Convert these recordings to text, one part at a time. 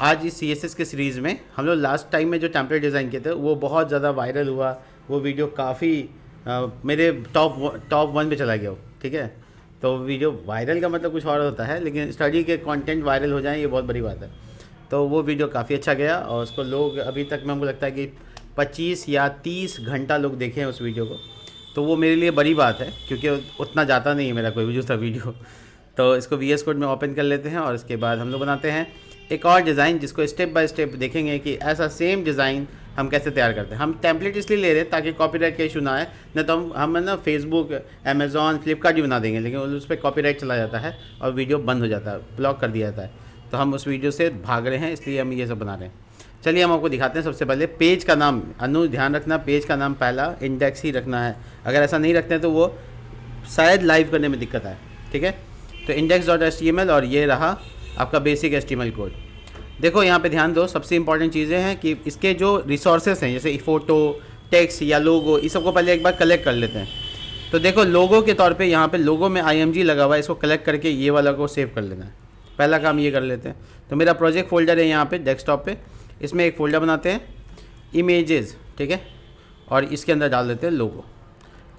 आज इस CSS के सीरीज़ में हम लोग लास्ट टाइम में जो टेम्पलेट डिज़ाइन किए थे वो बहुत ज़्यादा वायरल हुआ। वो वीडियो काफ़ी मेरे टॉप वन पे चला गया वो, ठीक है। तो वीडियो वायरल का मतलब कुछ और होता है, लेकिन स्टडी के कंटेंट वायरल हो जाए ये बहुत बड़ी बात है। तो वो वीडियो काफ़ी अच्छा गया और उसको लोग अभी तक में हमको लगता है कि 25 या 30 घंटा लोग देखे हैं उस वीडियो को। तो वो मेरे लिए बड़ी बात है, क्योंकि उतना जाता नहीं है मेरा कोई भी दूसरा वीडियो। तो इसको VS कोड में ओपन कर लेते हैं और इसके बाद हम लोग बनाते हैं एक और डिज़ाइन, जिसको स्टेप बाय स्टेप देखेंगे कि ऐसा सेम डिज़ाइन हम कैसे तैयार करते हैं। हम टेम्पलेट इसलिए ले रहे हैं ताकि कॉपीराइट का इशू ना आए, न तो हम ना फेसबुक, अमेज़ॉन, फ्लिपकार्ट भी बना देंगे, लेकिन उस पर कॉपीराइट चला जाता है और वीडियो बंद हो जाता है, ब्लॉक कर दिया जाता है। तो हम उस वीडियो से भाग रहे हैं, इसलिए हम ये सब बना रहे हैं। चलिए हम आपको दिखाते हैं। सबसे पहले पेज का नाम, ध्यान रखना पेज का नाम पहला इंडेक्स ही रखना है। अगर ऐसा नहीं रखते हैं तो वो शायद लाइव करने में दिक्कत आए, ठीक है। तो index.html और ये रहा आपका बेसिक HTML कोड। देखो यहाँ पे ध्यान दो, सबसे इंपॉर्टेंट चीज़ें हैं कि इसके जो रिसोर्सेस हैं, जैसे फ़ोटो, टेक्स्ट या लोगो, इस सबको पहले एक बार कलेक्ट कर लेते हैं। तो देखो लोगो के तौर पे यहाँ पे लोगो में IMG लगा हुआ है, इसको कलेक्ट करके ये वाला को सेव कर लेना है। पहला काम ये कर लेते हैं। तो मेरा प्रोजेक्ट फोल्डर है यहाँ पे डेस्कटॉप पे, इसमें एक फ़ोल्डर बनाते हैं इमेजेस, ठीक है, और इसके अंदर डाल देते हैं लोगो।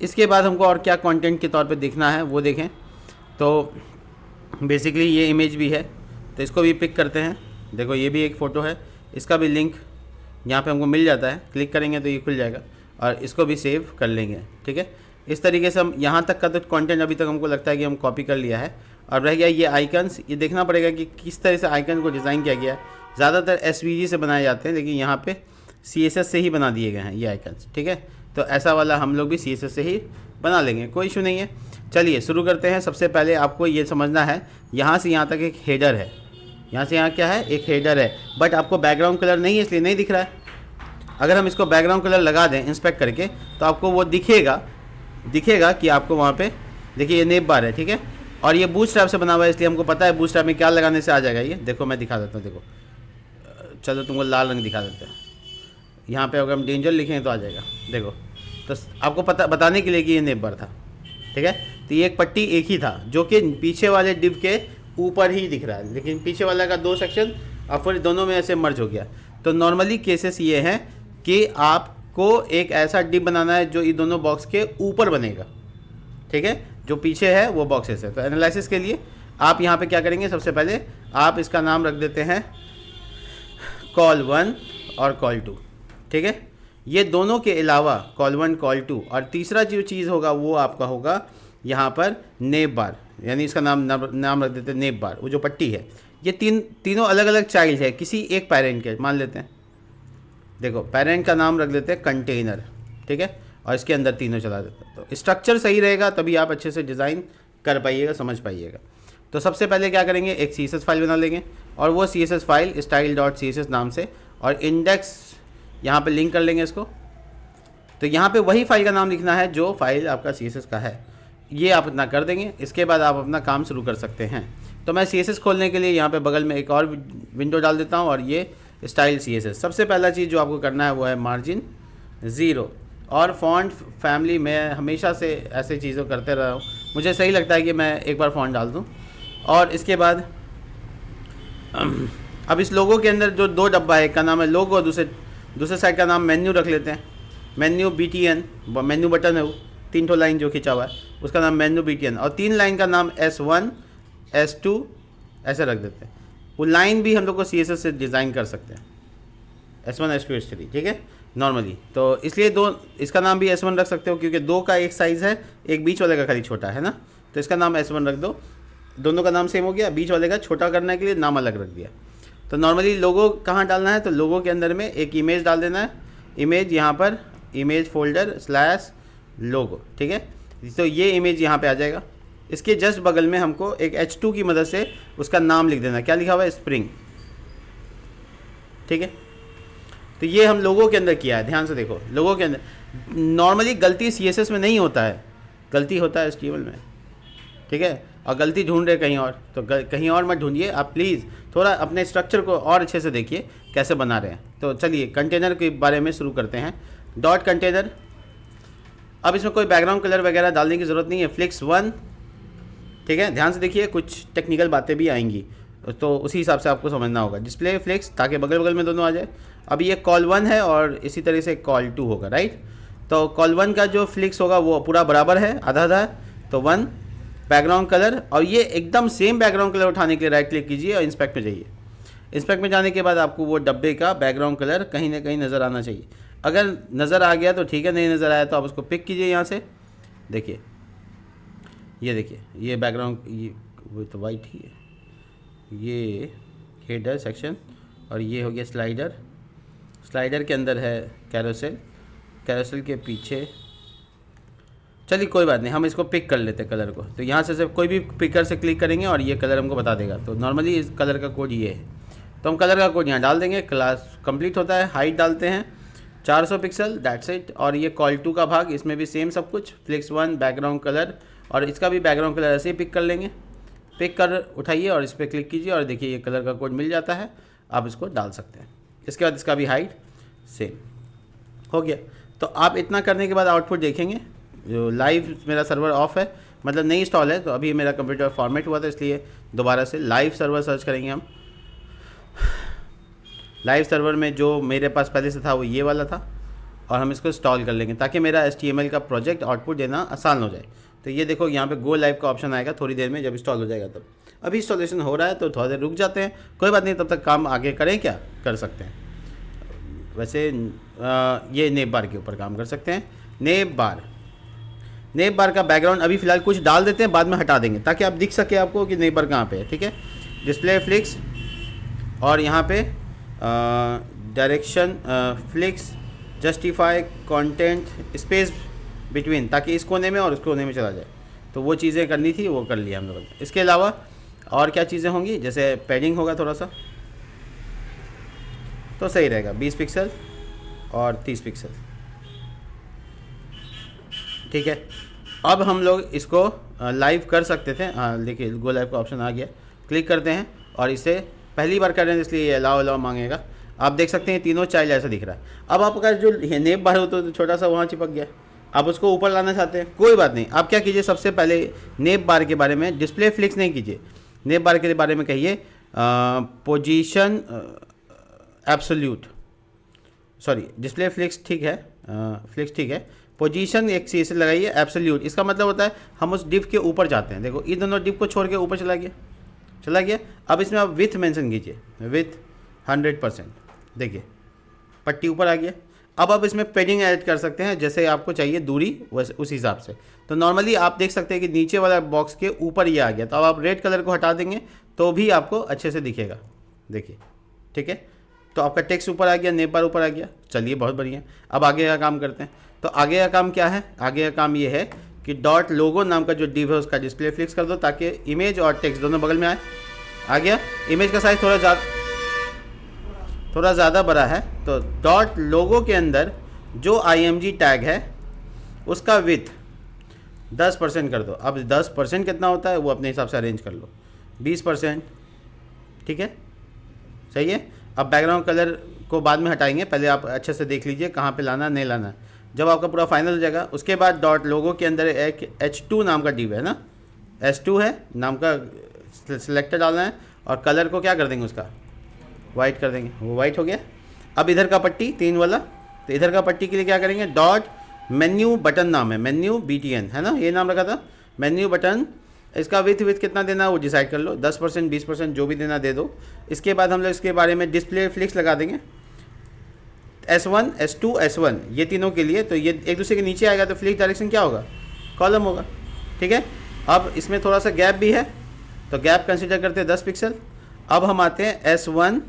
इसके बाद हमको और क्या कंटेंट के तौर पे देखना है वो देखें। तो बेसिकली ये इमेज भी है, तो इसको भी पिक करते हैं। देखो ये भी एक फ़ोटो है, इसका भी लिंक यहाँ पे हमको मिल जाता है, क्लिक करेंगे तो ये खुल जाएगा और इसको भी सेव कर लेंगे, ठीक है। इस तरीके से हम यहाँ तक का तो कंटेंट अभी तक हमको लगता है कि हम कॉपी कर लिया है। और रह गया ये आइकन्स, ये देखना पड़ेगा कि किस तरह से आइकन को डिज़ाइन किया गया है। ज़्यादातर SVG से बनाए जाते हैं, लेकिन यहाँ पे CSS से ही बना दिए गए हैं ये आइकन्स, ठीक है। तो ऐसा वाला हम लोग भी CSS से ही बना लेंगे, कोई इशू नहीं है। चलिए शुरू करते हैं। सबसे पहले आपको ये समझना है, यहाँ से यहाँ तक एक हेडर है, यहाँ से यहाँ क्या है, एक हेडर है, बट आपको बैकग्राउंड कलर नहीं है इसलिए नहीं दिख रहा है। अगर हम इसको बैकग्राउंड कलर लगा दें इंस्पेक्ट करके तो आपको वो दिखेगा कि आपको वहाँ पे देखिए ये नेप बार है, ठीक है। और ये बूटस्ट्रैप से बना हुआ है, इसलिए हमको पता है बूटस्ट्रैप में क्या लगाने से आ जाएगा। ये देखो मैं दिखा देता हूँ, देखो चलो तुमको लाल रंग दिखा देते हैं। यहाँ पे अगर हम डेंजर लिखेंगे तो आ जाएगा, देखो। तो आपको बताने के लिए कि ये नेप बार था, ठीक है। तो ये एक पट्टी एक ही था जो कि पीछे वाले डिव के ऊपर ही दिख रहा है, लेकिन पीछे वाला का 2 सेक्शन और फिर दोनों में ऐसे मर्ज हो गया। तो नॉर्मली केसेस ये हैं कि आपको एक ऐसा डिव बनाना है जो ये दोनों बॉक्स के ऊपर बनेगा, ठीक है। जो पीछे है वो बॉक्सेस है। तो एनालिसिस के लिए आप यहाँ पे क्या करेंगे, सबसे पहले आप इसका नाम रख देते हैं कॉल 1 और कॉल 2, ठीक है। ये दोनों के अलावा कॉल 1, कॉल 2 और तीसरा जो चीज़ होगा वो आपका होगा यहाँ पर नेप बार, यानी इसका नाम रख देते हैं नेप बार। वो जो पट्टी है ये तीनों अलग अलग चाइल्ड है किसी एक पेरेंट के, मान लेते हैं। देखो पेरेंट का नाम रख देते हैं कंटेनर, ठीक है, और इसके अंदर तीनों चला देते हैं। तो स्ट्रक्चर सही रहेगा तभी आप अच्छे से डिज़ाइन कर पाइएगा, समझ पाइएगा। तो सबसे पहले क्या करेंगे, एक CSS फाइल बना लेंगे और वो CSS फाइल style.css नाम से, और इंडेक्स यहाँ पे लिंक कर लेंगे इसको। तो यहाँ पे वही फाइल का नाम लिखना है जो फाइल आपका CSS का है, ये आप इतना कर देंगे। इसके बाद आप अपना काम शुरू कर सकते हैं। तो मैं CSS खोलने के लिए यहाँ पे बगल में एक और विंडो डाल देता हूँ और ये स्टाइल CSS। सबसे पहला चीज़ जो आपको करना है वो है मार्जिन 0 और फॉन्ट फैमिली। मैं हमेशा से ऐसे चीज़ों करते रहा हूँ, मुझे सही लगता है कि मैं एक बार फॉन्ट डाल दूँ। और इसके बाद अब इस लोगो के अंदर जो 2 डब्बा है, एक का नाम है लोगो और दूसरे साइड का नाम मेन्यू रख लेते हैं। मेन्यू BTN, मेन्यू बटन है वो 3 लाइन जो खिंचा हुआ है, उसका नाम मेन्यू BTN, और 3 लाइन का नाम S1 S2 ऐसे रख देते हैं। वो लाइन भी हम लोग को CSS से डिज़ाइन कर सकते हैं, S1 S2 S3, ठीक है, नॉर्मली। तो इसलिए इसका नाम भी S1 रख सकते हो, क्योंकि 2 का एक साइज़ है, एक बीच वाले का खाली छोटा है ना। तो इसका नाम S1 रख दो, दोनों का नाम सेम हो गया। बीच वाले का छोटा करने के लिए नाम अलग रख दिया। तो नॉर्मली लोगो कहाँ डालना है, तो लोगो के अंदर में एक इमेज डाल देना है। इमेज यहाँ पर इमेज फोल्डर /लोगो, ठीक है। तो ये इमेज यहाँ पे आ जाएगा। इसके जस्ट बगल में हमको एक H2 की मदद से उसका नाम लिख देना, क्या लिखा हुआ है, स्प्रिंग, ठीक है। तो ये हम लोगों के अंदर किया है, ध्यान से देखो। लोगों के अंदर नॉर्मली गलती CSS में नहीं होता है, गलती होता है HTML में, ठीक है। और गलती ढूंढ रहे कहीं और, तो कहीं और मत ढूंढिए आप प्लीज़, थोड़ा अपने स्ट्रक्चर को और अच्छे से देखिए कैसे बना रहे हैं। तो चलिए कंटेनर के बारे में शुरू करते हैं। डॉट कंटेनर, अब इसमें कोई बैकग्राउंड कलर वगैरह डालने की ज़रूरत नहीं है, Flix 1, ठीक है। ध्यान से देखिए, कुछ टेक्निकल बातें भी आएंगी। तो उसी हिसाब से आपको समझना होगा। डिस्प्ले फ्लिक्स ताकि बगल बगल में दोनों आ जाए। अब ये कॉल 1 है और इसी तरह से कॉल 2 होगा, राइट। तो कॉल 1 का जो फ्लिक्स होगा वो पूरा बराबर है, आधा आधा है, तो 1 बैकग्राउंड कलर। और ये एकदम सेम बैकग्राउंड कलर उठाने के लिए राइट क्लिक कीजिए और इंस्पेक्ट में जाइए। इंस्पेक्ट में जाने के बाद आपको वो डब्बे का बैकग्राउंड कलर कहीं ना कहीं नज़र आना चाहिए। अगर नज़र आ गया तो ठीक है, नहीं नज़र आया तो आप उसको पिक कीजिए यहाँ से। देखिए, ये देखिए, ये बैकग्राउंड, ये वो तो वाइट ही है, ये हेडर सेक्शन, और ये हो गया स्लाइडर। स्लाइडर के अंदर है कैरोसेल, कैरोसेल के पीछे, चलिए कोई बात नहीं, हम इसको पिक कर लेते हैं कलर को। तो यहाँ से सिर्फ कोई भी पिकर से क्लिक करेंगे और ये कलर हमको बता देगा। तो नॉर्मली इस कलर का कोड ये है, तो हम कलर का कोड यहाँ डाल देंगे। क्लास कंप्लीट होता है, हाइट डालते हैं 400 पिक्सल, दैट्स इट। और ये कॉल 2 का भाग, इसमें भी सेम सब कुछ, फ्लिक्स 1 बैकग्राउंड कलर, और इसका भी बैकग्राउंड कलर ऐसे ही पिक कर लेंगे। पिक कर उठाइए और इस पर क्लिक कीजिए और देखिए ये कलर का कोड मिल जाता है, आप इसको डाल सकते हैं। इसके बाद इसका भी हाइट सेम हो गया। तो आप इतना करने के बाद आउटपुट देखेंगे। जो लाइव मेरा सर्वर ऑफ है, मतलब नहीं इंस्टॉल है, तो अभी मेरा कंप्यूटर फॉर्मेट हुआ था, इसलिए दोबारा से लाइव सर्वर सर्च करेंगे हम। लाइव सर्वर में जो मेरे पास पहले से था वो ये वाला था, और हम इसको इंस्टॉल कर लेंगे ताकि मेरा HTML का प्रोजेक्ट आउटपुट देना आसान हो जाए। तो ये देखो यहाँ पे गो लाइव का ऑप्शन आएगा थोड़ी देर में, जब इंस्टॉल हो जाएगा तब। अभी इंस्टॉलेशन हो रहा है तो थोड़ा देर रुक जाते हैं, कोई बात नहीं, तब तक काम आगे करें, क्या कर सकते हैं। वैसे ये नेप बार के ऊपर काम कर सकते हैं। नेप बार का बैकग्राउंड अभी फ़िलहाल कुछ डाल देते हैं, बाद में हटा देंगे ताकि आप दिख सके आपको कि नेप बार कहाँ पे है, ठीक है। डिस्प्ले फ्लिक्स, और यहाँ पे direction flix, justify content space between, ताकि इस कोने में और उस कोने में चला जाए। तो वो चीज़ें करनी थी, वो कर लिया हम लोगों ने। इसके अलावा और क्या चीज़ें होंगी, जैसे पैडिंग होगा थोड़ा सा, तो सही रहेगा 20 पिक्सल और 30 पिक्सल, ठीक है। अब हम लोग इसको लाइव कर सकते थे। हाँ देखिए, गो लाइव का ऑप्शन आ गया, क्लिक करते हैं और इसे पहली बार कर रहे हैं इसलिए ये अलाउ मांगेगा। आप देख सकते हैं तीनों चाइल्ड ऐसा दिख रहा है। अब आपका जो नेप बार हो तो छोटा सा वहाँ चिपक गया, आप उसको ऊपर लाना चाहते हैं, कोई बात नहीं। आप क्या कीजिए, सबसे पहले नेप बार के बारे में, डिस्प्ले फ्लिक्स नहीं कीजिए, नेप बार के बारे में कहिए position absolute, sorry display flix ठीक है, फ्लिक्स ठीक है, पोजीशन एक सी से लगाइए एब्सोल्यूट। इसका मतलब होता है हम उस डिव के ऊपर जाते हैं। देखो ये दोनों डिव को छोड़ के ऊपर चला गया। अब इसमें आप विथ मेंशन कीजिए, विथ 100%, देखिए पट्टी ऊपर आ गया। अब आप इसमें पेडिंग ऐड कर सकते हैं, जैसे आपको चाहिए दूरी वैसे उस हिसाब से। तो नॉर्मली आप देख सकते हैं कि नीचे वाला बॉक्स के ऊपर ये आ गया, तो अब आप रेड कलर को हटा देंगे तो भी आपको अच्छे से दिखेगा, देखिए, ठीक है। तो आपका टेक्स्ट ऊपर आ गया, नेप बार ऊपर आ गया, चलिए बहुत बढ़िया। अब आगे का काम करते हैं। तो आगे का काम क्या है, आगे का काम ये है कि डॉट लोगो नाम का जो डिव है उसका डिस्प्ले फ्लिक्स कर दो ताकि इमेज और टेक्स्ट दोनों बगल में आए। आ गया। इमेज का साइज थोड़ा ज़्यादा बड़ा है, तो डॉट लोगो के अंदर जो IMG टैग है उसका विथ 10% कर दो। अब 10% कितना होता है वो अपने हिसाब से अरेंज कर लो, 20%, ठीक है, सही है। अब बैकग्राउंड कलर को बाद में हटाएंगे, पहले आप अच्छे से देख लीजिए कहाँ पे लाना नहीं लाना। जब आपका पूरा फाइनल हो जाएगा उसके बाद डॉट लोगो के अंदर एक H2 नाम का डिव है ना, H2 है नाम का, सिलेक्टर डालना है और कलर को क्या कर देंगे, उसका वाइट कर देंगे, वो वाइट हो गया। अब इधर का पट्टी 3 वाला, तो इधर का पट्टी के लिए क्या करेंगे, डॉट मेन्यू बटन नाम है, मेन्यू BTN है ना, ये नाम रखा था, मेन्यू बटन। इसका विथ कितना देना है वो डिसाइड कर लो, 10% 20% जो भी देना दे दो। इसके बाद हम लोग इसके बारे में डिस्प्ले फ्लिक्स लगा देंगे, S1 S2 S1 ये तीनों के लिए। तो ये एक दूसरे के नीचे आएगा तो फ्लिक्स डायरेक्शन क्या होगा, कॉलम होगा, ठीक है। अब इसमें थोड़ा सा गैप भी है, तो गैप कंसिडर करते हैं 10 पिक्सल। अब हम आते हैं S1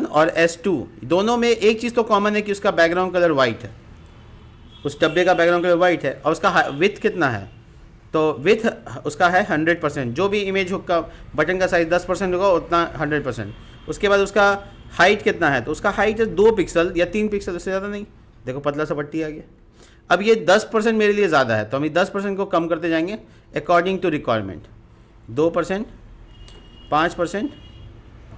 और S2, दोनों में एक चीज़ तो कॉमन है कि उसका बैकग्राउंड कलर वाइट है, उस डब्बे का बैकग्राउंड कलर वाइट है, और उसका विथ कितना है, तो विथ उसका है 100%। जो भी इमेज हुक का बटन का साइज 10% होगा उतना 100%। उसके बाद उसका हाइट कितना है, तो उसका हाइट है 2 पिक्सल या 3 पिक्सल, उससे ज़्यादा नहीं। देखो पतला सा पट्टी आ गया। अब ये 10% मेरे लिए ज़्यादा है, तो हम 10% को कम करते जाएंगे अकॉर्डिंग टू रिक्वायरमेंट। 2%, 5%,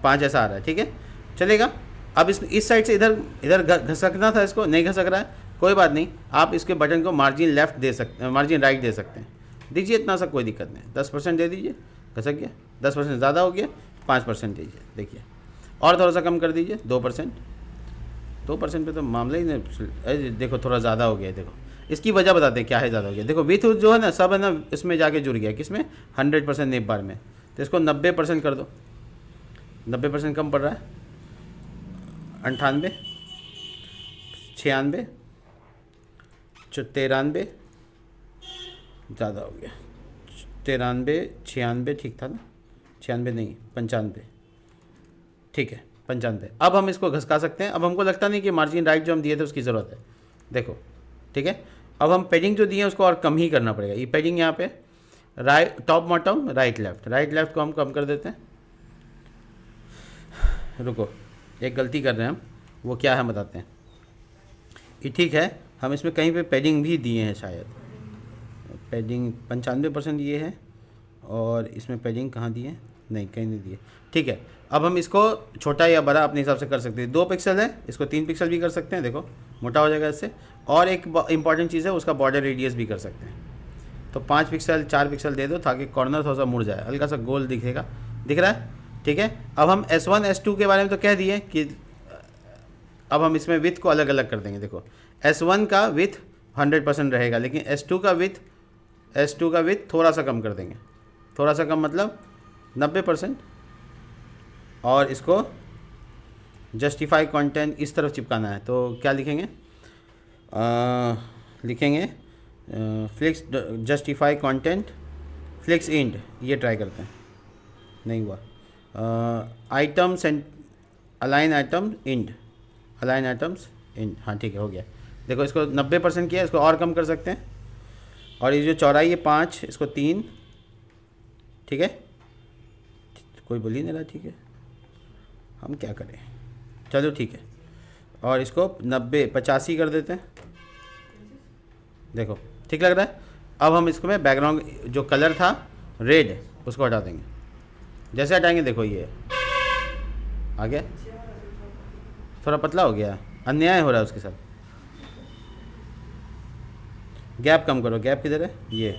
5 ऐसा आ रहा है, ठीक है, चलेगा। अब इस साइड से इधर घसकना था, इसको नहीं घसक रहा है, कोई बात नहीं। आप इसके बटन को मार्जिन लेफ्ट दे सकते हैं, मार्जिन राइट दे सकते हैं, दीजिए, इतना सा कोई दिक्कत नहीं, 10% दे दीजिए, घसक गया, 10% ज़्यादा हो गया, 5% दीजिए, देखिए और थोड़ा सा कम कर दीजिए, 2%, 2% पे तो मामला ही नहीं, देखो थोड़ा ज़्यादा हो गया है। देखो इसकी वजह बताते हैं क्या है ज़्यादा हो गया। देखो विथ जो है ना सब है ना इसमें जाके जुड़ गया, किसमें, 100% नेप बार में। तो इसको 90% कर दो, 90% कम पड़ रहा है, 98, 96, 93, ज़्यादा हो गया, 93, 96 ठीक था ना, 96 नहीं 95, ठीक है 95। अब हम इसको घसका सकते हैं। अब हमको लगता नहीं कि मार्जिन राइट जो हम दिए थे उसकी ज़रूरत है, देखो ठीक है। अब हम पेडिंग जो दिए हैं उसको और कम ही करना पड़ेगा। ये पेडिंग यहाँ पे right top bottom right left को हम कम कर देते हैं। रुको, एक गलती कर रहे हैं हम, वो क्या है बताते हैं। ये ठीक है, हम इसमें कहीं पे पेडिंग भी दिए हैं शायद, पेडिंग 95% ये है, और इसमें पेडिंग कहाँ दिए, नहीं कहीं नहीं दिए, ठीक है। अब हम इसको छोटा या बड़ा अपने हिसाब से कर सकते हैं। 2 पिक्सल है, इसको 3 पिक्सल भी कर सकते हैं, देखो मोटा हो जाएगा इससे। और एक इंपॉर्टेंट चीज़ है, उसका बॉर्डर रेडियस भी कर सकते हैं। तो 5 पिक्सल 4 पिक्सल दे दो ताकि कॉर्नर थोड़ा सा मुड़ जाए, हल्का सा गोल दिखेगा, दिख रहा है, ठीक है। अब हम S1 S2 के बारे में तो कह दिए कि अब हम इसमें विथ को अलग अलग कर देंगे। देखो S1 का विथ 100% रहेगा, लेकिन S2 का विथ थोड़ा सा कम कर देंगे, थोड़ा सा कम मतलब 90%। और इसको जस्टिफाई कंटेंट इस तरफ चिपकाना है, तो क्या लिखेंगे, लिखेंगे flex justify content flex end, ये ट्राई करते हैं, नहीं हुआ। Items and align item end, align items end, हाँ ठीक है हो गया। देखो इसको 90% किया, इसको और कम कर सकते हैं। और ये जो चौड़ाई है 5, इसको 3, ठीक है, कोई बोल ही नहीं रहा, ठीक है हम क्या करें, चलो ठीक है। और इसको 90 85 कर देते हैं, देखो ठीक लग रहा है। अब हम इसको में बैकग्राउंड जो कलर था रेड उसको हटा देंगे, जैसे हटाएंगे देखो ये आ गया, थोड़ा पतला हो गया, अन्याय हो रहा है उसके साथ। गैप कम करो, गैप किधर है, ये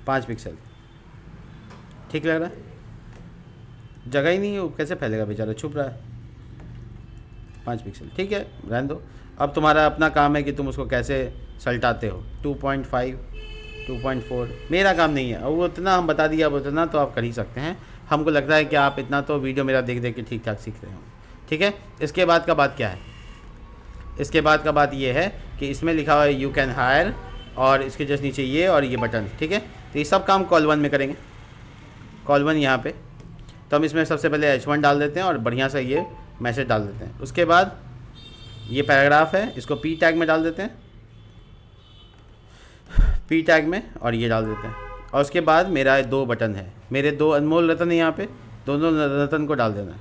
5 पिक्सल, ठीक लग रहा है, जगह ही नहीं है, वो कैसे फैलेगा बेचारा, छुप रहा है। 5 पिक्सल ठीक है, रहने दो। अब तुम्हारा अपना काम है कि तुम उसको कैसे सलटाते हो, 2.5 2.4 मेरा काम नहीं है। वो उतना हम बता दिया, अब उतना तो आप कर ही सकते हैं। हमको लगता है कि आप इतना तो वीडियो मेरा देख देख के ठीक ठाक सीख रहे हो, ठीक है। इसके बाद का बात क्या है, इसके बाद का बात ये है कि इसमें लिखा हुआ है यू कैन हायर, और इसके जस्ट नीचे ये और ये बटन, ठीक है। तो ये सब काम कॉल 1 में करेंगे, कॉल 1 यहाँ पे। तो हम इसमें सबसे पहले H1 डाल देते हैं और बढ़िया सा ये मैसेज डाल देते हैं। उसके बाद ये पैराग्राफ है, इसको P टैग में डाल देते हैं, P टैग में, और ये डाल देते हैं। और उसके बाद मेरा 2 बटन है, मेरे 2 अनमोल रतन है यहाँ पे, दोनों रतन को डाल देना है।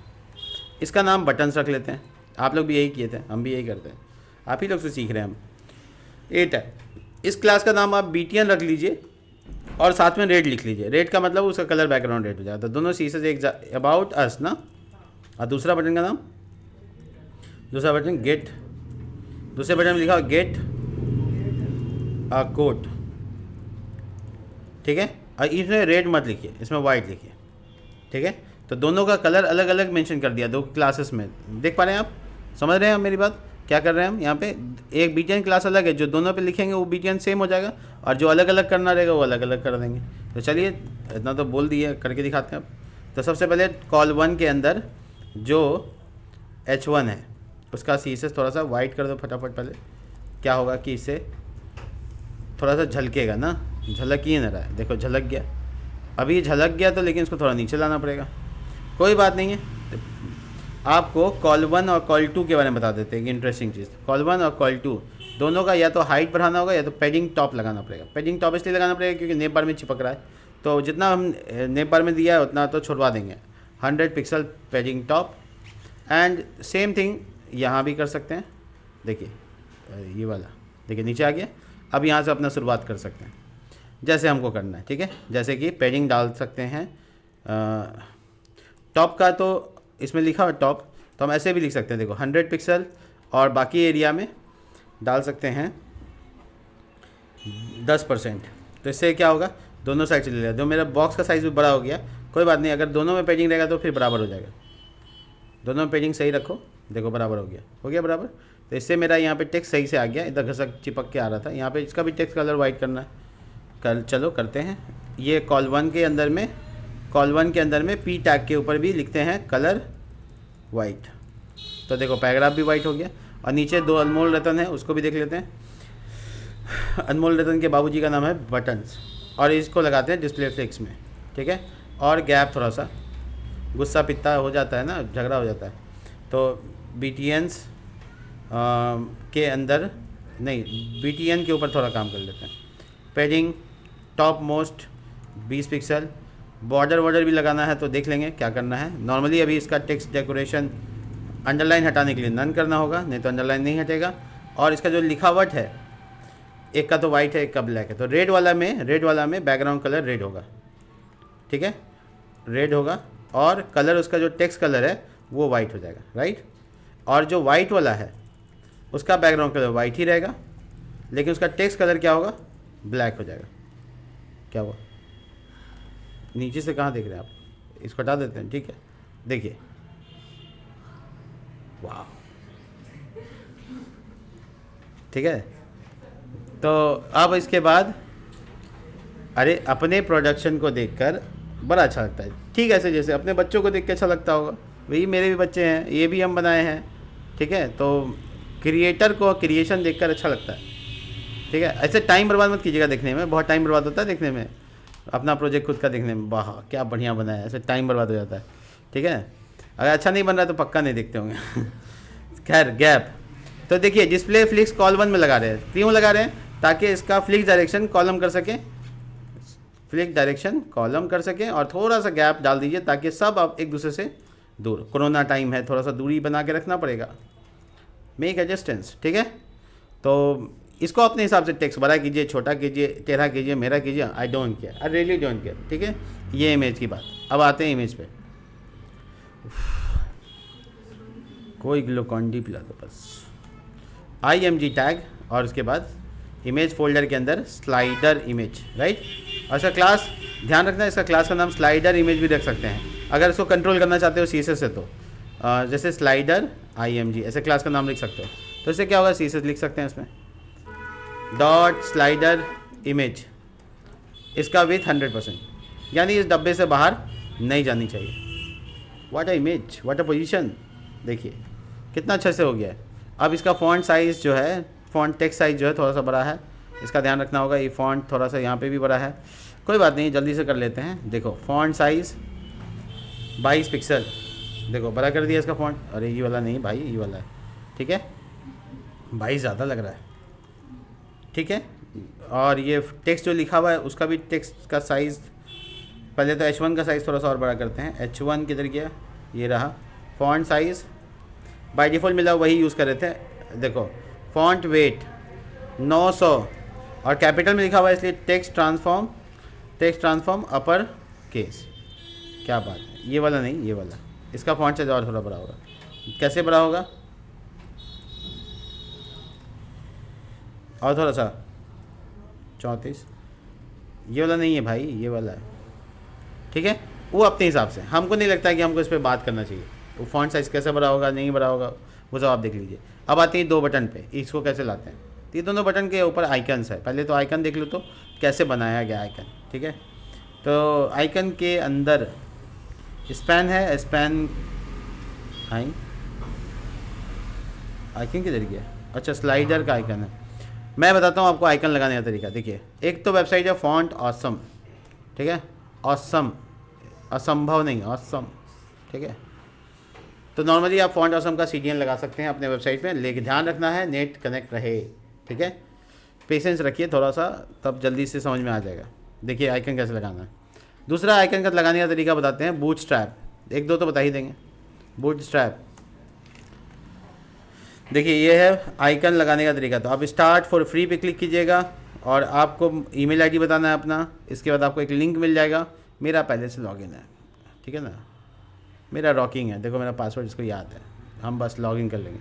इसका नाम बटन्स रख लेते हैं, आप लोग भी यही किए थे, हम भी यही करते हैं, आप ही लोग से सीख रहे हैं हम। 8 है, इस क्लास का नाम आप BTN रख लीजिए और साथ में रेड लिख लीजिए। रेड का मतलब उसका कलर बैकग्राउंड रेड हो जाता है। दोनों शीशे से एक अबाउट अस ना, और दूसरा बटन का नाम, दूसरा बटन गेट, दूसरे बटन में लिखा हुआ गेट अ कोट, ठीक है। और इसमें रेड मत लिखिए, इसमें वाइट लिखिए, ठीक है। तो दोनों का कलर अलग अलग मेंशन कर दिया 2 क्लासेस में, देख पा रहे हैं आप, समझ रहे हैं आप मेरी बात, क्या कर रहे हैं हम यहाँ पे। एक BTN क्लास अलग है, जो दोनों पे लिखेंगे वो BTN सेम हो जाएगा, और जो अलग अलग करना रहेगा वो अलग अलग कर देंगे। तो चलिए इतना तो बोल दिए, करके दिखाते हैं अब। तो सबसे पहले कॉल 1 के अंदर जो H1 है उसका शीशे थोड़ा सा वाइट कर दो फटाफट। पहले क्या होगा कि इससे थोड़ा सा झलकेगा ना, झलक ही नहीं रहा है, देखो झलक गया, अभी झलक गया तो, लेकिन इसको थोड़ा नीचे लाना पड़ेगा, कोई बात नहीं है। आपको कॉल 1 और कॉल 2 के बारे में बता देते हैं कि इंटरेस्टिंग चीज़। कॉल 1 और कॉल 2 दोनों का या तो हाइट बढ़ाना होगा या तो पेडिंग टॉप लगाना पड़ेगा। पेडिंग टॉप इसलिए लगाना पड़ेगा क्योंकि नेप बार में चिपक रहा है, तो जितना हम नेप बार में दिया है उतना तो छुड़वा देंगे। 100 pixel पेडिंग top, and same thing यहाँ भी कर सकते हैं। देखिए ये वाला, देखिए नीचे आ गया। अब यहाँ से अपना शुरुआत कर सकते हैं जैसे हमको करना है, ठीक है। जैसे कि पेडिंग डाल सकते हैं टॉप का, तो इसमें लिखा हुआ टॉप, तो हम ऐसे भी लिख सकते हैं, देखो 100 पिक्सल, और बाकी एरिया में डाल सकते हैं 10%। तो इससे क्या होगा, दोनों साइड से ले लिया। जो मेरा बॉक्स का साइज़ भी बड़ा हो गया, कोई बात नहीं, अगर दोनों में पेजिंग रहेगा तो फिर बराबर हो जाएगा। दोनों में पेजिंग सही रखो, देखो बराबर हो गया बराबर। तो इससे मेरा यहाँ पे टेक्स्ट सही से आ गया, इधर घसक चिपक के आ रहा था। यहाँ पे इसका भी टेक्स्ट कलर वाइट करना है, चलो करते हैं। ये कॉल 1 के अंदर में पी टैग के ऊपर भी लिखते हैं कलर वाइट। तो देखो पैराग्राफ भी वाइट हो गया। और नीचे 2 अनमोल रतन है, उसको भी देख लेते हैं। अनमोल रतन के बाबूजी का नाम है बटन्स, और इसको लगाते हैं डिस्प्ले फ्लिक्स में, ठीक है। और गैप थोड़ा सा, गुस्सा पित्ता हो जाता है ना, झगड़ा हो जाता है, तो BTNs के अंदर नहीं, BTN के ऊपर थोड़ा काम कर लेते हैं। Paging top most 20 pixel. Border भी लगाना है तो देख लेंगे क्या करना है। नॉर्मली अभी इसका टेक्स्ट डेकोरेशन अंडरलाइन हटाने के लिए नन करना होगा, नहीं तो अंडरलाइन नहीं हटेगा। और इसका जो लिखावट है, एक का तो वाइट है, एक का ब्लैक है, तो रेड वाला में बैकग्राउंड कलर रेड होगा, ठीक है, रेड होगा। और कलर उसका जो टेक्स्ट कलर है वो वाइट हो जाएगा, राइट। और जो वाइट वाला है उसका बैकग्राउंड कलर वाइट ही रहेगा, लेकिन उसका टेक्स्ट कलर क्या होगा, ब्लैक हो जाएगा। क्या हुआ, नीचे से कहाँ देख रहे हैं आप, इसको हटा देते हैं, ठीक है। देखिए, वाह, ठीक है। तो अब इसके बाद, अरे अपने प्रोडक्शन को देखकर बड़ा अच्छा लगता है, ठीक है। ऐसे जैसे अपने बच्चों को देख के अच्छा लगता होगा, वही मेरे भी बच्चे हैं, ये भी हम बनाए हैं, ठीक है। तो क्रिएटर को क्रिएशन देखकर अच्छा लगता है, ठीक है। ऐसे टाइम बर्बाद मत कीजिएगा देखने में, बहुत टाइम बर्बाद होता है देखने में, अपना प्रोजेक्ट खुद का देखने में, वाह क्या बढ़िया बनाया है, ऐसे टाइम बर्बाद हो जाता है, ठीक है। अगर अच्छा नहीं बन रहा तो पक्का नहीं देखते होंगे। खैर, गैप तो देखिए, डिस्प्ले फ्लिक्स कॉल 1 में लगा रहे हैं, क्यों लगा रहे हैं, ताकि इसका फ्लिक्स डायरेक्शन कॉलम कर सके, और थोड़ा सा गैप डाल दीजिए ताकि सब आप एक दूसरे से दूर, कोरोना टाइम है, थोड़ा सा दूरी बना के रखना पड़ेगा, मेक एडजस्टेंस, ठीक है। तो इसको अपने हिसाब से टेक्स्ट बड़ा कीजिए, छोटा कीजिए, टेढ़ा कीजिए, मेरा कीजिए, I don't care, I really don't care, ठीक है। ये इमेज की बात। अब आते हैं इमेज पे, कोई ग्लूकॉन डी पिला दो बस। IMG टैग, और उसके बाद इमेज फोल्डर के अंदर स्लाइडर इमेज, राइट। और इसका क्लास ध्यान रखना है, इसका क्लास का नाम स्लाइडर इमेज भी रख सकते हैं अगर इसको कंट्रोल करना चाहते हो CSS से। तो जैसे स्लाइडर IMG ऐसे क्लास का नाम लिख सकते हो। तो इससे क्या होगा, CSS लिख सकते हैं इसमें, डॉट स्लाइडर इमेज, इसका विथ 100%, यानी इस डब्बे से बाहर नहीं जानी चाहिए। What a image, what a position, देखिए कितना अच्छे से हो गया है। अब इसका फॉन्ट साइज़ जो है, फॉन्ट टेक्स्ट साइज़ जो है थोड़ा सा बड़ा है, इसका ध्यान रखना होगा। ये फॉन्ट थोड़ा सा यहाँ पे भी बड़ा है, कोई बात नहीं, जल्दी से कर लेते हैं। देखो फॉन्ट साइज़ 22 पिक्सल, देखो बड़ा कर दिया इसका फॉन्ट। अरे ये वाला नहीं भाई, ये वाला है, ठीक है, 22 ज़्यादा लग रहा है, ठीक है। और ये टेक्स्ट जो लिखा हुआ है उसका भी टेक्स्ट का साइज़, पहले तो H1 का साइज़ थोड़ा सा और बड़ा करते हैं। H1 किधर गया, ये रहा। फॉन्ट साइज़ बाय डिफ़ॉल्ट मिला वही यूज़ कर रहे थे। देखो फॉन्ट वेट 900 और कैपिटल में लिखा हुआ है, इसलिए टेक्स्ट ट्रांसफॉर्म अपर केस। क्या बात है, ये वाला नहीं, ये वाला, इसका फॉन्ट साइज और थोड़ा बड़ा होगा। कैसे बड़ा होगा, और थोड़ा सा 34, ये वाला नहीं है भाई, ये वाला है, ठीक है। वो अपने हिसाब से, हमको नहीं लगता है कि हमको इस पर बात करना चाहिए। वो फॉन्ट साइज़ कैसे बड़ा होगा, नहीं बड़ा होगा, वो सब आप देख लीजिए। अब आते हैं 2 बटन पे, इसको कैसे लाते हैं। तो ये दोनों बटन के ऊपर आइकन्स है, पहले तो आइकन देख लो तो कैसे बनाया गया आइकन, ठीक है। तो आइकन के अंदर स्पैन है, स्पैन आइकन किधर गया, अच्छा स्लाइडर का आइकन है। मैं बताता हूँ आपको आइकन लगाने का तरीका। देखिए एक तो वेबसाइट है फॉन्ट ऑसम, ठीक है, ऑसम, असंभव नहीं, ऑसम, ठीक है। तो नॉर्मली आप फॉन्ट ऑसम का CDN लगा सकते हैं अपने वेबसाइट में, लेकिन ध्यान रखना है नेट कनेक्ट रहे, ठीक है। पेशेंस रखिए थोड़ा सा, तब जल्दी से समझ में आ जाएगा। देखिए आइकन कैसे लगाना है। दूसरा आइकन का लगाने का तरीका बताते हैं, बूटस्ट्रैप, 1-2 तो बता ही देंगे। बूटस्ट्रैप, देखिए ये है आइकन लगाने का तरीका। तो आप स्टार्ट फॉर फ्री पे क्लिक कीजिएगा और आपको ईमेल आईडी बताना है अपना। इसके बाद आपको एक लिंक मिल जाएगा, मेरा पहले से लॉगिन है, ठीक है ना, मेरा रॉकिंग है, देखो मेरा पासवर्ड इसको याद है, हम बस लॉगिन कर लेंगे।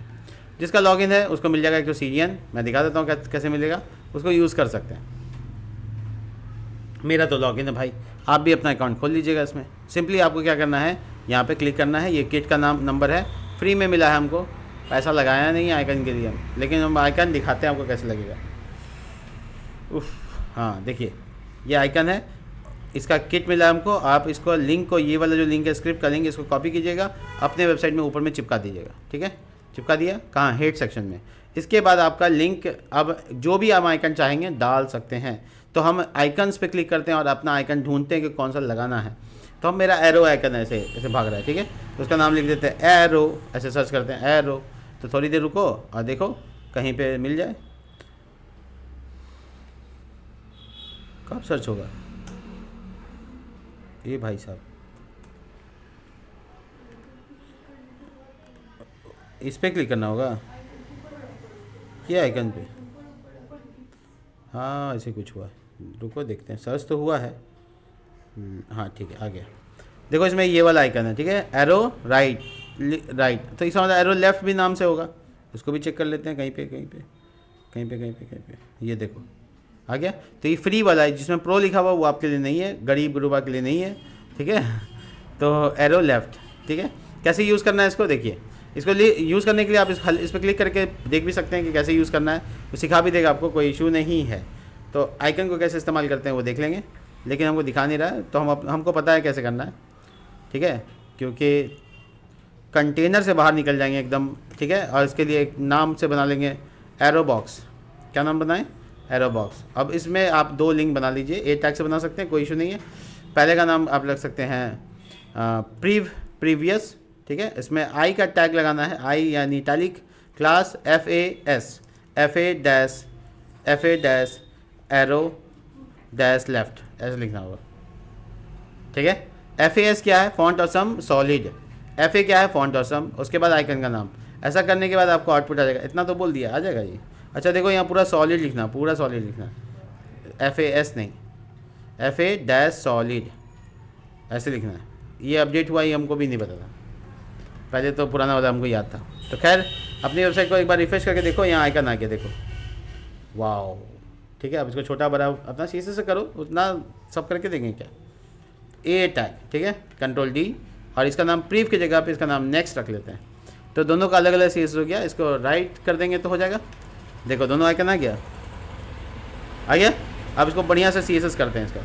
जिसका लॉगिन है उसको मिल जाएगा एक तो CDN, मैं दिखा देता हूँ कैसे मिलेगा, उसको यूज़ कर सकते हैं। मेरा तो लॉगिन है भाई, आप भी अपना अकाउंट खोल लीजिएगा इसमें। सिंपली आपको क्या करना है, यहाँ पे क्लिक करना है, ये किट का नंबर है, फ्री में मिला है हमको, पैसा लगाया नहीं है आइकन के लिए हम, लेकिन हम आइकन दिखाते हैं आपको कैसे लगेगा। उफ, हाँ देखिए ये आइकन है, इसका किट मिला हमको। आप इसको लिंक को, ये वाला जो लिंक है स्क्रिप्ट का लिंक, इसको कॉपी कीजिएगा, अपने वेबसाइट में ऊपर में चिपका दीजिएगा। ठीक है, चिपका दिया कहाँ, हेड सेक्शन में। इसके बाद आपका लिंक, अब जो भी आप आइकन चाहेंगे डाल सकते हैं। तो हम आइकन्स पे क्लिक करते हैं और अपना आइकन ढूंढते हैं कि कौन सा लगाना है। तो हम, मेरा एरो आइकन ऐसे ऐसे भाग रहा है, ठीक है, तो उसका नाम लिख देते हैं एरो, ऐसे सर्च करते हैं एरो। तो थोड़ी देर रुको और देखो कहीं पे मिल जाए। कब सर्च होगा ये भाई साहब, इस पर क्लिक करना होगा ये आइकन पे। हाँ ऐसे कुछ हुआ, रुको देखते हैं, सर्च तो हुआ है। हाँ ठीक है, आ गया। देखो इसमें ये वाला आइकन है, ठीक है, एरो राइट राइट, तो इसका मतलब एरो लेफ्ट भी नाम से होगा। इसको भी चेक कर लेते हैं, कहीं पे कहीं पे कहीं पे कहीं पे कहीं पे, ये देखो आ गया। तो ये फ्री वाला है, जिसमें प्रो लिखा हुआ वो आपके लिए नहीं है, गरीब गुरुबा के लिए नहीं है, ठीक है। तो एरो लेफ्ट, ठीक है। कैसे यूज़ करना है इसको, देखिए इसको यूज़ करने के लिए आप इस पर क्लिक करके देख भी सकते हैं कि कैसे यूज़ करना है, वो सिखा भी देगा आपको, कोई इशू नहीं है। तो आइकन को कैसे इस्तेमाल करते हैं वो देख लेंगे, लेकिन हमको दिखा नहीं रहा है, तो हमको पता है कैसे करना है, ठीक है, क्योंकि कंटेनर से बाहर निकल जाएंगे एकदम, ठीक है। और इसके लिए एक नाम से बना लेंगे एरो बॉक्स। क्या नाम बनाएं, एरो बॉक्स। अब इसमें आप 2 लिंक बना लीजिए, ए टैग से बना सकते हैं, कोई इशू नहीं है। पहले का नाम आप रख सकते हैं प्रीवियस, ठीक है। इसमें आई का टैग लगाना है, आई यानी italic, class F A dash arrow dash left, ऐसे लिखना होगा, ठीक है। FAS क्या है, फॉन्ट ऑसम सॉलिड, FA क्या है, फॉन्ट ऑसम, उसके बाद आइकन का नाम। ऐसा करने के बाद आपको आउटपुट आ जाएगा, इतना तो बोल दिया, आ जाएगा ये। अच्छा देखो यहाँ पूरा सॉलिड लिखना, पूरा सॉलिड लिखना, FAS नहीं, FA डैश सॉलिड, ऐसे लिखना है। ये अपडेट हुआ, ये हमको भी नहीं पता था, पहले तो पुराना वाला हमको याद था। तो खैर अपनी वेबसाइट को एक बार रिफ्रेश करके देखो, यहाँ आइकन आ गया, देखो वाओ, ठीक है। अब इसको छोटा बड़ा अपना शीशे से करो, उतना सब करके देखेंगे क्या। ए टैग, ठीक है, कंट्रोल D, और इसका नाम प्रीव की जगह पे इसका नाम नेक्स्ट रख लेते हैं। तो दोनों का अलग अलग CSS हो गया, इसको राइट कर देंगे तो हो जाएगा। देखो दोनों आइकन आ गया, आ गया। अब इसको बढ़िया से CSS करते हैं इसका।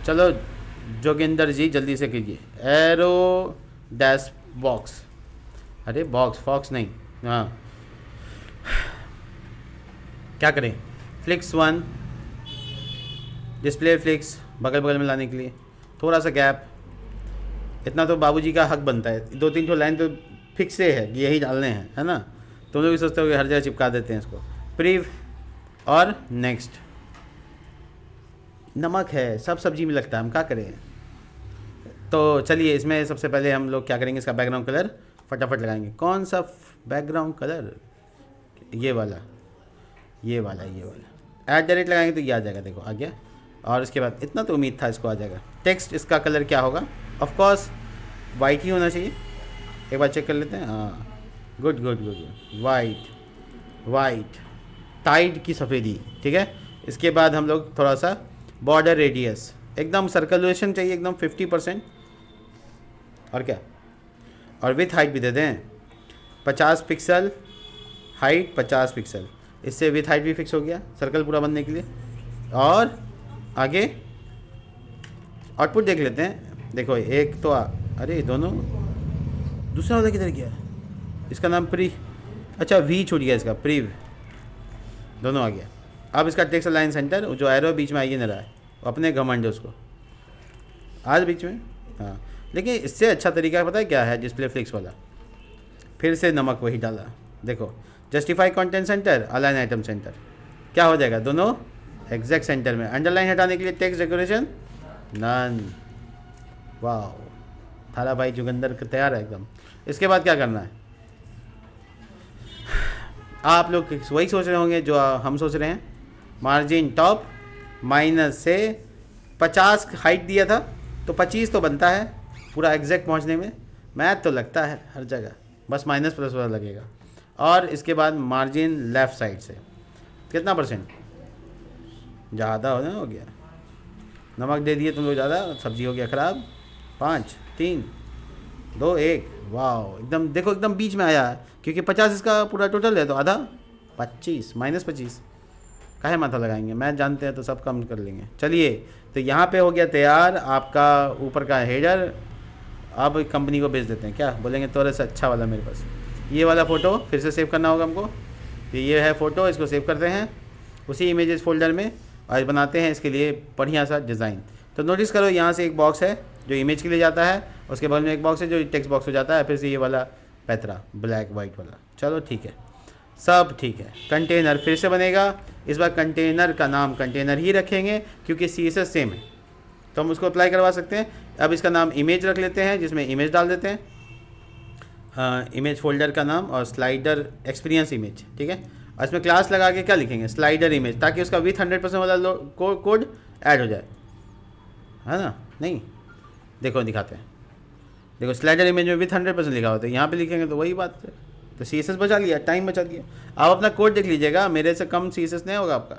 चलो जोगिंदर जी जल्दी से कीजिए, एरो डैश बॉक्स, अरे बॉक्स फॉक्स नहीं, हाँ क्या करें, फ्लिक्स 1, डिस्प्ले फ्लिक्स बगल बगल में लाने के लिए थोड़ा सा गैप, इतना तो बाबूजी का हक बनता है। 2-3 ठो लाइन तो फिक्स है कि यही डालने हैं, है ना। तुम लोग भी सोचते हो कि हर जगह चिपका देते हैं इसको। प्रीव और नेक्स्ट, नमक है सब सब्जी में लगता है, हम क्या करें। तो चलिए इसमें सबसे पहले हम लोग क्या करेंगे, इसका बैकग्राउंड कलर फटाफट लगाएंगे। कौन सा बैकग्राउंड कलर, ये वाला @ लगाएंगे तो ये आ जाएगा, देखो आ गया। और इसके बाद इतना तो उम्मीद था इसको आ जाएगा। टेक्स्ट इसका कलर क्या होगा, ऑफ कोर्स वाइट ही होना चाहिए, एक बार चेक कर लेते हैं। हाँ गुड, वाइट टाइड की सफ़ेदी, ठीक है। इसके बाद हम लोग थोड़ा सा बॉर्डर रेडियस, एकदम सर्कुलेशन चाहिए एकदम 50%, और क्या, और विथ हाइट भी दे दें 50 पिक्सल, हाइट 50 पिक्सल, इससे विथ हाइट भी फिक्स हो गया सर्कल पूरा बनने के लिए। और आगे आउटपुट देख लेते हैं, देखो एक तो अरे दोनों, दूसरा वाला किधर गया, इसका नाम अच्छा V छूट गया, इसका प्रीव, दोनों आ गया। अब इसका टेक्स्ट लाइन सेंटर, जो एरो बीच में आइए ना रहा है, अपने घमंड है उसको आज बीच में। हाँ लेकिन इससे अच्छा तरीका पता है क्या है, डिस्प्ले फ्लिक्स वाला, फिर से नमक वही डाला, देखो justify content centre, align item centre, क्या हो जाएगा, दोनों एग्जैक्ट सेंटर में। अंडरलाइन हटाने के लिए टेक्स्ट डेकोरेशन नन, वाह थाला भाई जोगिंदर तैयार है एकदम। इसके बाद क्या करना है, आप लोग वही सोच रहे होंगे जो हम सोच रहे हैं, मार्जिन टॉप माइनस से 50 हाइट दिया था तो 25 तो बनता है पूरा एग्जैक्ट पहुंचने में, मैथ तो लगता है हर जगह, बस माइनस प्लस वाला लगेगा। और इसके बाद मार्जिन लेफ़्ट साइड से कितना %, ज़्यादा हो गया, नमक दे दिए तुम लोग ज़्यादा, सब्जी हो गया ख़राब। 5 3 2 1, वाह एकदम देखो एकदम बीच में आया है, क्योंकि 50 इसका पूरा टोटल है तो आधा 25 -25 काहे माथा लगाएंगे, मैथ जानते हैं तो सब कम कर लेंगे। चलिए तो यहाँ पे हो गया तैयार आपका ऊपर का हेडर। अब कंपनी को भेज देते हैं, क्या बोलेंगे थोड़ा सा अच्छा वाला मेरे पास ये वाला फ़ोटो फिर से सेव करना होगा हमको। तो ये है फ़ोटो, इसको सेव करते हैं उसी इमेजेस फोल्डर में और बनाते हैं इसके लिए बढ़िया सा डिज़ाइन। तो नोटिस करो यहाँ से एक बॉक्स है जो इमेज के लिए जाता है, उसके बगल में एक बॉक्स है जो टेक्स्ट बॉक्स हो जाता है, फिर से ये वाला पैतरा ब्लैक वाइट वाला। चलो ठीक है, सब ठीक है। कंटेनर फिर से बनेगा, इस बार कंटेनर का नाम कंटेनर ही रखेंगे क्योंकि CSS सेम है तो हम उसको अप्लाई करवा सकते हैं। अब इसका नाम इमेज रख लेते हैं, जिसमें इमेज डाल देते हैं, इमेज फोल्डर का नाम और स्लाइडर एक्सपीरियंस इमेज, ठीक है। और इसमें क्लास लगा के क्या लिखेंगे, स्लाइडर इमेज, ताकि उसका विथ 100% वाला कोड ऐड हो जाए, है ना। नहीं देखो दिखाते हैं, देखो स्लाइडर इमेज में विथ 100% लिखा होता है, यहाँ पे लिखेंगे तो वही बात है। तो CSS बचा लिया, टाइम बचा दिया। आप अपना कोड देख लीजिएगा, मेरे से कम CSS नहीं होगा आपका,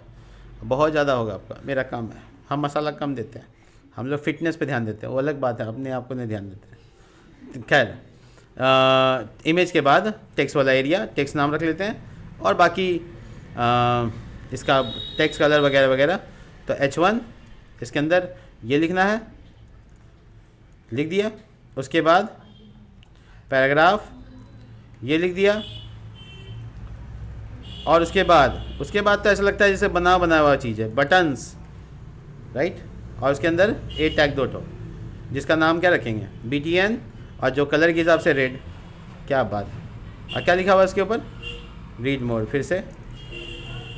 बहुत ज़्यादा होगा आपका। मेरा कम है, हम मसाला कम देते हैं, हम लोग फिटनेस पे ध्यान देते हैं, वो अलग बात है, अपने आप को नहीं ध्यान देते हैं। खैर इमेज के बाद टेक्स्ट वाला एरिया, टेक्स्ट नाम रख लेते हैं और बाकी इसका टेक्स्ट कलर वगैरह वगैरह। तो H1 इसके अंदर ये लिखना है, लिख दिया। उसके बाद पैराग्राफ ये लिख दिया और उसके बाद तो ऐसा लगता है जैसे बनाया हुआ चीज़ है, बटन्स, राइट। और उसके अंदर ए टैग 2 जिसका नाम क्या रखेंगे BTN और जो कलर के हिसाब से रेड। क्या बात है। और क्या लिखा हुआ है इसके ऊपर, रीड मोर। फिर से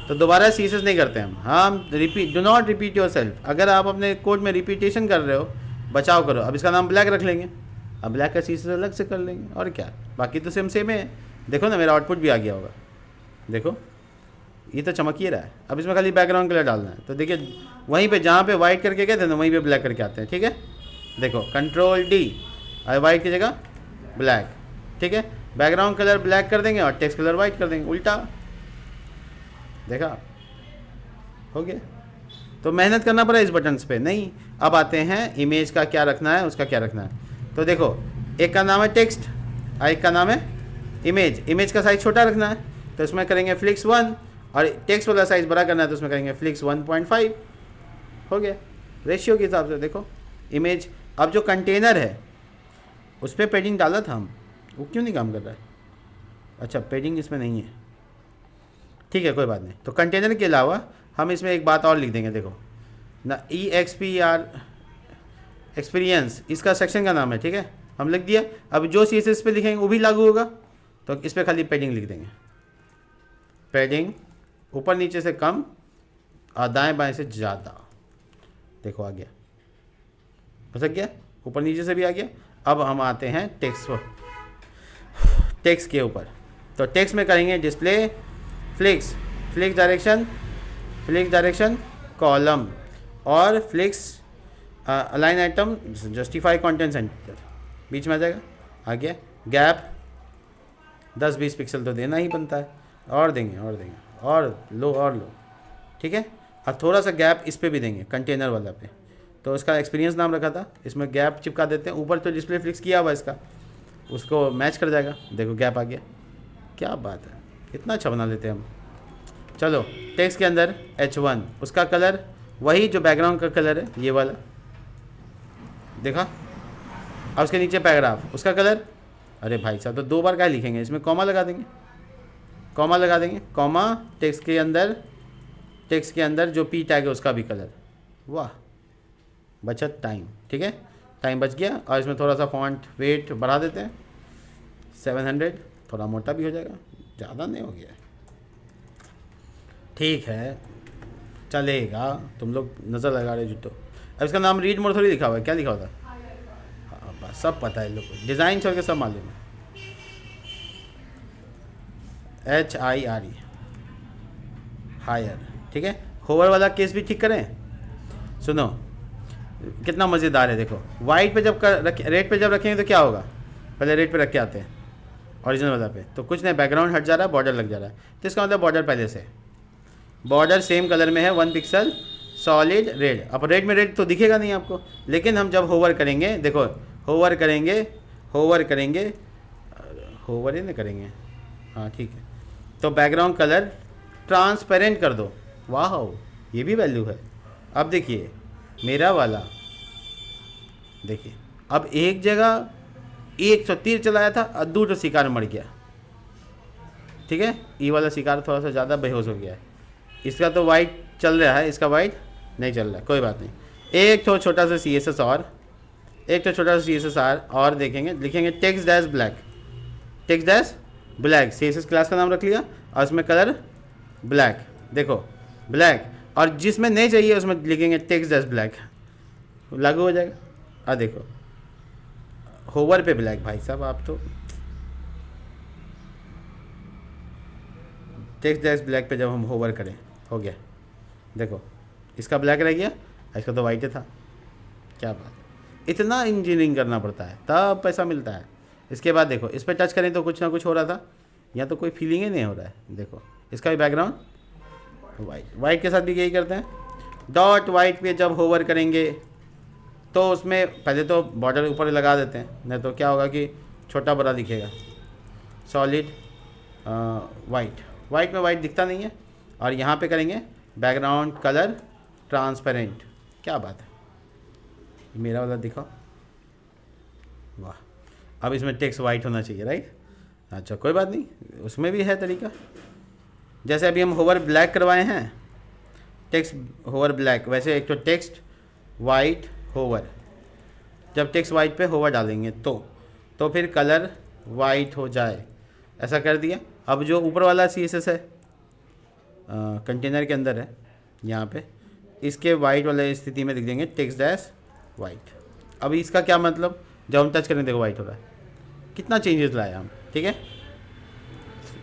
तो दोबारा CSS नहीं करते हम repeat, do not repeat your self. अगर आप अपने कोड में रिपीटेशन कर रहे हो, बचाव करो। अब इसका नाम ब्लैक रख लेंगे, अब ब्लैक का CSS अलग से कर लेंगे और क्या, बाकी तो सेम है। देखो ना मेरा आउटपुट भी आ गया होगा, देखो ये तो चमक ही रहा है। अब इसमें खाली बैकग्राउंड कलर डालना है, तो देखिए वहीं पे जहाँ पे वाइट करके गए थे ना वहीं पे ब्लैक करके आते हैं, ठीक है। देखो Ctrl+D और वाइट की जगह ब्लैक, ठीक है। बैकग्राउंड कलर ब्लैक कर देंगे और टेक्स्ट कलर वाइट कर देंगे, उल्टा। देखा, हो गया। तो मेहनत करना पड़ा इस बटन्स पे नहीं। अब आते हैं इमेज का क्या रखना है, उसका क्या रखना है। तो देखो एक का नाम है टेक्स्ट और एक का नाम है इमेज। इमेज का साइज़ छोटा रखना है तो इसमें करेंगे फ्लिक्स 1 और टेक्स्ट वाला साइज़ बड़ा करना है तो उसमें करेंगे फ्लिक्स 1.5। हो गया रेशियो के हिसाब से। देखो इमेज, अब जो कंटेनर है उस पर पेडिंग डाला था हम, वो क्यों नहीं काम कर रहा है। अच्छा पेडिंग इसमें नहीं है, ठीक है कोई बात नहीं। तो कंटेनर के अलावा हम इसमें एक बात और लिख देंगे, देखो ना EXPR एक्सपीरियंस इसका सेक्शन का नाम है, ठीक है, हम लिख दिया। अब जो CSS पे लिखेंगे वो भी लागू होगा, तो इस पर खाली पेडिंग लिख देंगे। पेडिंग ऊपर नीचे से कम और दाएँ बाएँ से ज़्यादा। देखो आ गया, हो गया, ऊपर नीचे से भी आ गया। अब हम आते हैं टेक्स्ट के ऊपर। तो टेक्स्ट में करेंगे डिस्प्ले फ्लिक्स डायरेक्शन कॉलम और flex align item justify content center, बीच में आ जाएगा। आ गया। गैप 10-20 पिक्सल तो देना ही बनता है, और देंगे और लो, ठीक है। और थोड़ा सा गैप इस पे भी देंगे कंटेनर वाला पे, तो इसका एक्सपीरियंस नाम रखा था, इसमें गैप चिपका देते हैं। ऊपर तो डिस्प्ले फ्लिक्स किया हुआ इसका, उसको मैच कर जाएगा। देखो गैप आ गया, क्या बात है, कितना अच्छा बना लेते हैं हम। चलो टेक्स्ट के अंदर H1 उसका कलर वही जो बैकग्राउंड का कलर है, ये वाला, देखा। अब उसके नीचे पैराग्राफ, उसका कलर, अरे भाई साहब तो 2 बार क्या लिखेंगे, इसमें कॉमा लगा देंगे, कॉमा टेक्स्ट के अंदर जो P टैग है उसका भी कलर। वाह बचत टाइम, ठीक है, टाइम बच गया। और इसमें थोड़ा सा फॉन्ट वेट बढ़ा देते हैं 700, थोड़ा मोटा भी हो जाएगा, ज़्यादा नहीं हो गया, ठीक है चलेगा। तुम लोग नज़र लगा रहे जुटो। अब इसका नाम रीड मोड थोड़ी लिखा हुआ है, क्या लिखा हुआ था, हाँ बस सब पता है लोग को, डिज़ाइन छोड़ के सब मालूम है। HIRE हायर, ठीक है। होवर वाला केस भी ठीक करें। सुनो कितना मज़ेदार है, देखो वाइट पे जब रेड पे जब रखेंगे तो क्या होगा, पहले रेड पे रख के आते हैं ओरिजिनल वाला पे, तो कुछ नहीं, बैकग्राउंड हट जा रहा है, बॉर्डर लग जा रहा है। तो इसका मतलब बॉर्डर पहले से, बॉर्डर सेम कलर में है 1 पिक्सल सॉलिड रेड। अब रेड में रेड तो दिखेगा नहीं आपको, लेकिन हम जब होवर करेंगे, देखो होवर करेंगे, होवर ही ना करेंगे, हाँ ठीक है, तो बैकग्राउंड कलर ट्रांसपेरेंट कर दो। वाह, ये भी वैल्यू है। अब देखिए मेरा वाला, देखिए अब एक जगह 100 तीर चलाया था और दूसरा शिकार मर गया, ठीक है। ये वाला शिकार थोड़ा सा ज़्यादा बेहोश हो गया है। इसका तो वाइट चल रहा है, इसका वाइट नहीं चल रहा है, कोई बात नहीं। एक तो छोटा सा CSS और देखेंगे, लिखेंगे text dash black, CSS class का नाम रख लिया और उसमें कलर ब्लैक, देखो ब्लैक, और जिसमें नहीं चाहिए उसमें लिखेंगे टेक्स्ट डैश ब्लैक, लागू हो जाएगा। और देखो होवर पे ब्लैक, भाई साहब आप तो टेक्स्ट डैश ब्लैक पे जब हम होवर करें हो गया, देखो इसका ब्लैक रह गया, इसका तो वाइट था। क्या बात, इतना इंजीनियरिंग करना पड़ता है तब पैसा मिलता है। इसके बाद देखो इस पर टच करें तो कुछ ना कुछ हो रहा था, यहाँ तो कोई फीलिंग ही नहीं हो रहा है। देखो इसका भी बैकग्राउंड वाइट के साथ भी यही करते हैं। डॉट वाइट पे जब होवर करेंगे तो उसमें पहले तो बॉर्डर ऊपर लगा देते हैं, नहीं तो क्या होगा कि छोटा बड़ा दिखेगा। सॉलिड वाइट में वाइट दिखता नहीं है, और यहाँ पे करेंगे बैकग्राउंड कलर ट्रांसपेरेंट। क्या बात है, मेरा वाला दिखाओ, वाह। अब इसमें टेक्स्ट वाइट होना चाहिए, राइट। अच्छा कोई बात नहीं, उसमें भी है तरीका। जैसे अभी हम होवर ब्लैक करवाए हैं, टेक्स्ट होवर ब्लैक, वैसे एक तो टेक्स्ट वाइट होवर, जब टेक्स्ट वाइट पे होवर डालेंगे तो फिर कलर वाइट हो जाए, ऐसा कर दिया। अब जो ऊपर वाला CSS है कंटेनर के अंदर है, यहाँ पे इसके वाइट वाले स्थिति में लिख देंगे टेक्स्ट डैश वाइट। अब इसका क्या मतलब, जब हम टच करें देखो वाइट हो रहा है, कितना चेंजेस लाया हम, ठीक है।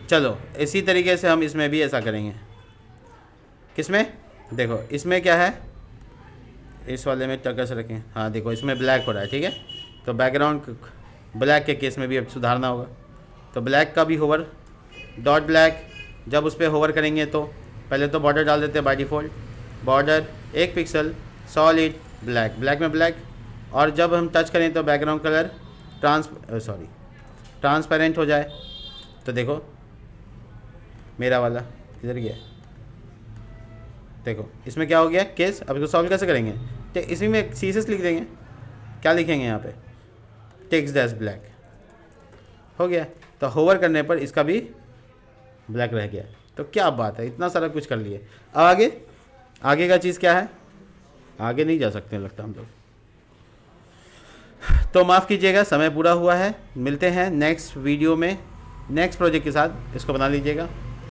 चलो इसी तरीके से हम इसमें भी ऐसा करेंगे। किसमें, देखो इसमें क्या है, इस वाले में टकस रखें, हाँ देखो इसमें ब्लैक हो रहा है, ठीक है। तो बैकग्राउंड ब्लैक के केस में भी अब सुधारना होगा, तो ब्लैक का भी होवर डॉट ब्लैक, जब उस पर होवर करेंगे तो पहले तो बॉर्डर डाल देते हैं by default, border 1 pixel solid black में ब्लैक, और जब हम टच करें तो बैकग्राउंड कलर ट्रांसपेरेंट हो जाए। तो देखो मेरा वाला किधर गया, देखो इसमें क्या हो गया केस। अब इसको सॉल्व कैसे करेंगे, तो इसी में CSS लिख देंगे, क्या लिखेंगे यहाँ पे टेक्स्ट डैश ब्लैक, हो गया। तो होवर करने पर इसका भी ब्लैक रह गया। तो क्या बात है, इतना सारा कुछ कर लिए। अब आगे का चीज़ क्या है, आगे नहीं जा सकते लगता हम लोग, तो माफ़ कीजिएगा समय पूरा हुआ है। मिलते हैं नेक्स्ट वीडियो में नेक्स्ट प्रोजेक्ट के साथ, इसको बना लीजिएगा।